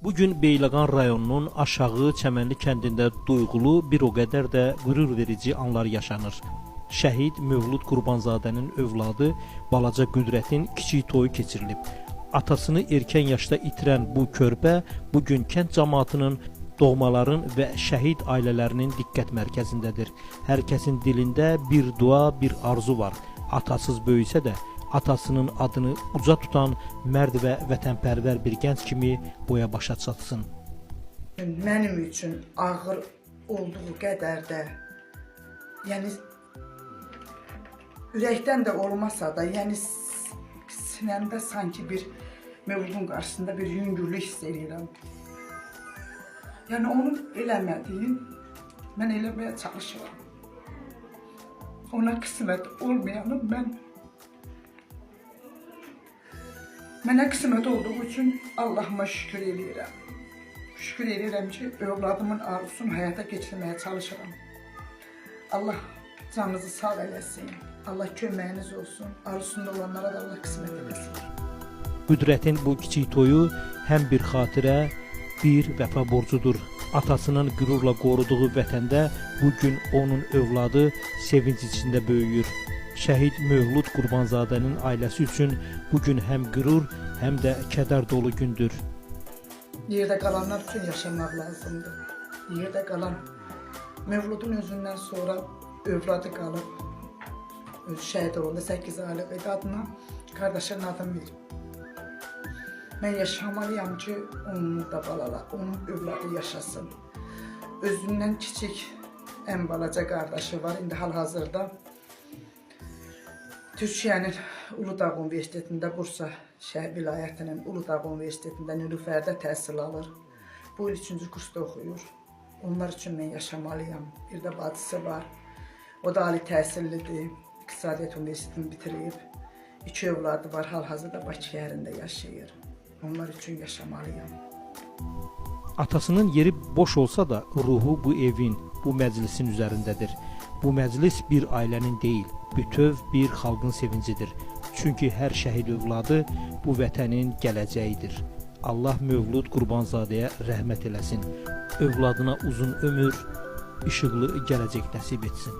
Bugün Beyləqan rayonunun Aşağı Çəmənli kəndində duyğulu, bir o qədər də qürur verici anlar yaşanır. Şəhid Mövlud Qurbanzadənin övladı balaca Qüdrətin kiçik toyu keçirilib. Atasını erkən yaşda itirən bu körpə bugün kənd cəmaatının, doğmaların və şəhid ailələrinin diqqət mərkəzindədir. Hər kəsin dilində bir dua, bir arzu var. Atasız böyüsə də atasının adını uca tutan mərd və vətənpərvər bir gənc kimi boya başa çatsın. Mənim üçün ağır olduğu qədər də, yəni ürəkdən də olmasa da, yəni sinəmdə sanki bir Mövludun qarşısında bir yüngüllük hiss edirəm. Yəni onun eləmədiyin mən eləməyə çalışıram. Ona qismət olmayanı Mənə qismət olduğu üçün Allahıma şükür edirəm. Şükür edirəm ki, övladımın arzusunu həyata keçirməyə çalışıram. Allah canınızı sağ eləsin. Allah köməyiniz olsun. Arzusunda olanlara da Allah qismət eləsin. Qüdrətin bu kiçik toyu həm bir xatirə, bir vəfa borcudur. Atasının qürurla qoruduğu vətəndə bugün onun övladı sevinç içində böyüyür. Şəhid Mövlud Qurbanzadənin ailəsi üçün bugün həm qürur, həm də kədər dolu gündür. Yerdə qalanlar üçün yaşamaq lazımdır. Yerdə qalan Mövludun özündən sonra övladı qalıb. Öz şəhid oldu, 8 aylıq idi, adına qardaşının adını verib. Mən yaşamalıyam ki, onun da balalar, onun övladı yaşasın. Özündən kiçik, ən balaca qardaşı var, indi hal-hazırda Türkiyənin Uludağ Universitetində, Bursa şəhər vilayətinin Uludağ Universitetində Nilüfərdə təhsil alır. Bu il 3-cü kursda oxuyur. Onlar üçün mən yaşamalıyam. Bir də bacısı var. O da ali təhsillidir. İqtisadiyyat Universitetini bitirib. 2 övladı var. Hal-hazırda Bakı şəhərində yaşayır. Onlar üçün yaşamalıyam. Atasının yeri boş olsa da ruhu bu evin, bu məclisin üzərindədir. Bu məclis bir ailənin deyil, bütöv bir xalqın sevincidir. Çünki hər şəhid övladı bu vətənin gələcəyidir. Allah Mövlud Qurbanzadəyə rəhmət eləsin. Övladına uzun ömür, işıqlı gələcək nəsib etsin.